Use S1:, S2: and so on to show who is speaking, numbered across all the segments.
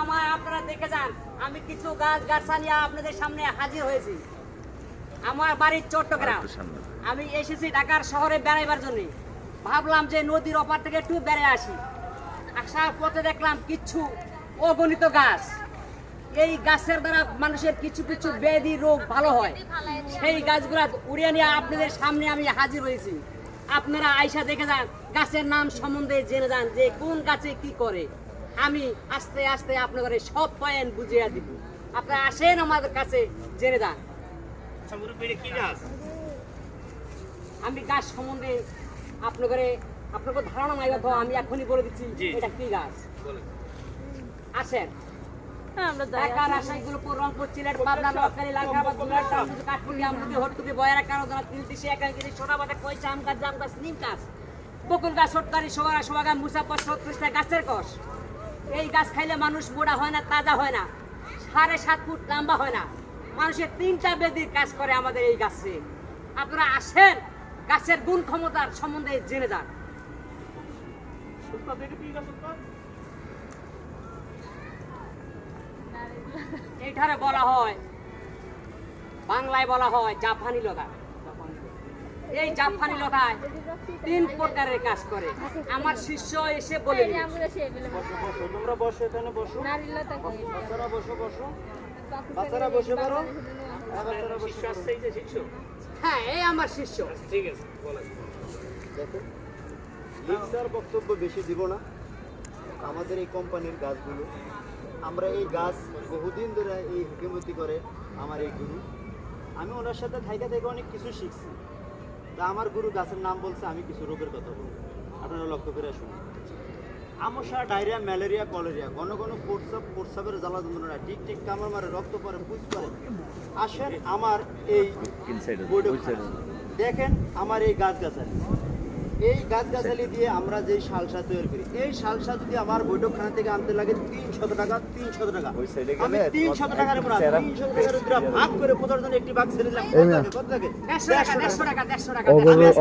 S1: আমার আপনারা দেখে যান, আমি কিছু গাছ গাছা নিয়ে আপনাদের সামনে হাজির হয়েছি। আমার বাড়ি চট্টগ্রাম, আমি এসেছি ঢাকার শহরে বেড়াইবার জন্য। ভাবলাম যে নদীর ওপার থেকে একটু বেড়ে আসি। আসার পথে দেখলাম কিছু অগণিত গাছ। এই গাছের দ্বারা মানুষের কিছু কিছু ব্যাধি রোগ ভালো হয়। সেই গাছগুলা উড়িয়ে নিয়ে আপনাদের সামনে আমি হাজির হয়েছি। আপনারা আয়সা দেখে যান, গাছের নাম সম্বন্ধে জেনে যান যে কোন গাছে কি করে। আমি আস্তে আস্তে আপনাদের সব পয়েন্ট বুঝিয়ে দিব। আপনারা আসেন আমাদের কাছে, জেনে যান। আমি গাছ সম্বন্ধে আপনাকে ধারণা নাই, অথবা আমি এখনই বলে দিচ্ছি এটা কি গাছ। আসেন, ঢাকা, রাজশাহী, রংপুর, সিলেট, পাবনা, নোয়াখালী, লালখাবাদ, কাঠপুরিয়া, আমলকি, হরতুকি, বয়রা, কারোদনা, তিলতিসি, একাঙ্গিরি, সোনাবাটা, কইসা, আম গাছ, জাম গাছ, নিম গাছ, বকুল গাছ, সটকারি, সোয়ারা, সোয়াগা, মুসাফর, 36টা গাছের কষ। এই গাছ খাইলে মানুষ বুড়া হয় না, তাজা হয় না, 7.5 ফুট লম্বা হয় না। মানুষের 3টা ব্যাধির কাজ করে আমাদের এই গাছে। আপনারা আসেন, গাছের গুণ ক্ষমতার সম্বন্ধে জেনে যান। এইখানে বলা হয়, বাংলায় বলা হয় জাপানি লতা। এই জাপানি লতায় 3 প্রকারের কাজ করে। আমার শিষ্য এসে বলে
S2: তোমরা বসো, এখানে বসো, বাচ্চারা বসো, বসো, বাচ্চারা বসে পারো।
S1: হ্যাঁ, এই আমার শিষ্য।
S2: ঠিক আছে, বলেন। দেখো, লিক্সার বক্তব্য বেশি দিব না। আমাদের এই কোম্পানির গাছগুলো, আমরা এই গাছ বহুদিন ধরে এই হুকুমতি করে আমার এই গুরু। আমি ওনার সাথে থাইকা থেকে অনেক কিছু শিখছি। তা আমার গুরু গাছের নাম বলছে, আমি কিছু রোগের কথা বলবো, আপনারা লক্ষ্য করে শুনুন। আমশা, ডায়রিয়া, ম্যালেরিয়া, কলেরিয়া, ঘন ঘন প্রস্রাবের জ্বালা যন্ত্রণা, ঠিক ঠিক কামড় মারে, রক্ত পরে, পুজ পরে। আসেন আমার এই বৈঠকখানা দেখেন, আমার এই গাছগাছালি, এই গাছগাছালি দিয়ে আমরা যে শালসা তৈরি করি, এই শালসা যদি আমার বৈঠকখানা থেকে আনতে লাগে 300 টাকা, 300 টাকা, আমি 300 টাকার উপর 300 টাকার উপর ভাগ করে পোতার জন্য একটি ভাগ ছেড়ে দিলাম। কত লাগে? 150 টাকা।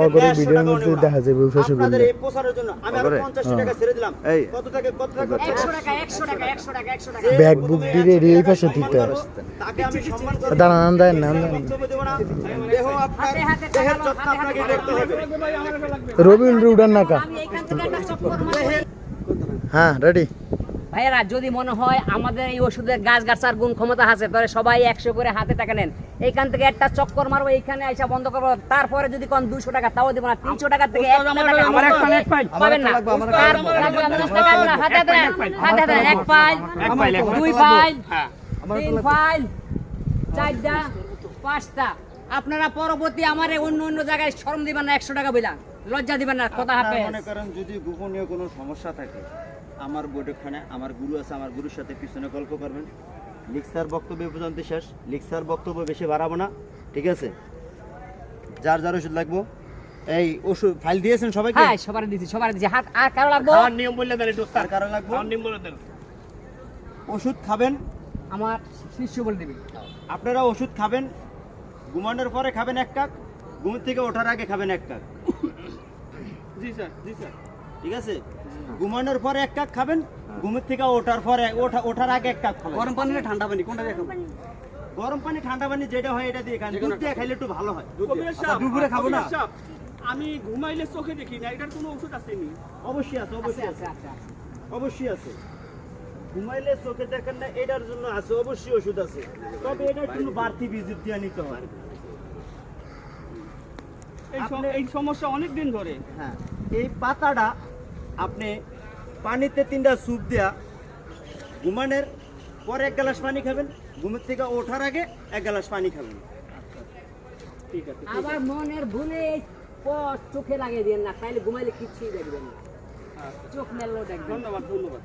S3: অগরে ভিডিও মধ্যে দেখা যাবে শ্বশুর
S2: আপনাদের এই পোষার জন্য আমি আরো 50 টাকা ছেড়ে দিলাম। কত টাকা?
S1: 100 টাকা।
S3: ব্যাগ বুক দিয়ে এই পাশে ঠিকটা
S2: তাকে আমি সম্মান করব।
S3: দাঁড়ান দেন না,
S2: বক্তব্য দেব না। দেহ আপনার দেহের যত্ন আপনাকে করতে হবে।
S3: রবীন্দ্র উড়ান নাকা। হ্যাঁ, রেডি
S1: ভাইয়েরা, যদি মনে হয় আমাদের এই ওষুধের গাছ গাছার গুণ ক্ষমতা আছে, তাহলে সবাই 100 করে হাতে টাকা নেন। এইখান থেকে একটা চক্কর মারবো, এইখানে আইসা বন্ধ করবো। তারপরে যদি কোন 200 টাকা, তাও দিব না। 300 টাকা থেকে পাবেন না। হাতে দেন, এক ফাইল, 2 ফাইল, 3 ফাইল, 4টা, 5টা। আপনারা পরবর্তী আমারে অন্য জায়গায় শরম দিবেন না, 100 টাকা বইলা লজ্জা দিবেন না। কথা হাতে
S2: মনে করেন যদি গোপনীয় কোনো সমস্যা থাকে, আমার বৈঠকখানে আমার গুরু আছে, আমার গুরুর সাথে পিছনে গল্প করবেন। লিক্সার বক্তব্য পর্যন্ত শেষ। লিক্সার বক্তব্য বেশি বাড়াবো না, ঠিক আছে? যার যার ওষুধ লাগবো, এই ওষুধ ফাইল দিয়েছেন সবাইকে?
S1: হ্যাঁ, সবার দিছি। হাত আর কারো লাগবো?
S2: খাওয়ার নিয়ম বললে দেন একটু। তার কারো লাগবো? খাওয়ার নিয়ম বলে দেন। ওষুধ খাবেন,
S1: আমার শিষ্য বলে দিবি।
S2: আপনারা ওষুধ খাবেন, ঘুমানোর পরে খাবেন 1 কাপ, ঘুম থেকে ওঠার আগে খাবেন 1 কাপ। জি স্যার, ঠিক আছে? ঘুমানোর পরে 1 কাপ খাবেন, ঘুমের থেকে ওঠার পরে ওঠার আগে 1 কাপ খাবেন। গরম পানি না ঠান্ডা পানি, কোনটা দিয়ে খাবেন? গরম পানি, ঠান্ডা পানি যেটা হয় এটা দিয়ে খান। দুধ দিয়ে খাইলে একটু ভালো হয়। দুপুরে খাবো না।
S4: আমি ঘুমাইলে চোখে দেখি না, এটার কোনো ওষুধ আসেনি?
S2: অবশ্যই আছে, অবশ্যই আছে। ঘুমাইলে চোখে দেখেন না, এটার জন্য আছে, অবশ্যই ওষুধ আছে। তবে এটা একটু বাড়তি বিদ্যুৎ দিয়ে নিতে হয়।
S4: এই সমস্যা অনেক দিন ধরে।
S2: হ্যাঁ, এই পাতাটা আপনি পানিতে 3টা স্যুপ দেয়া ঘুমানোর পরে 1 গ্লাস পানি খাবেন, ঘুমের থেকে ওঠার আগে 1 গ্লাস পানি খাবেন। ঠিক আছে।
S1: আবার মনের ভুলে চোখে লাগিয়ে দেন না, তাইলে ঘুমাইলে কিচ্ছুই দেখবেন না। চোখ মেললেও দেখবেন।
S4: ধন্যবাদ।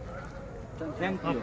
S2: Thank you.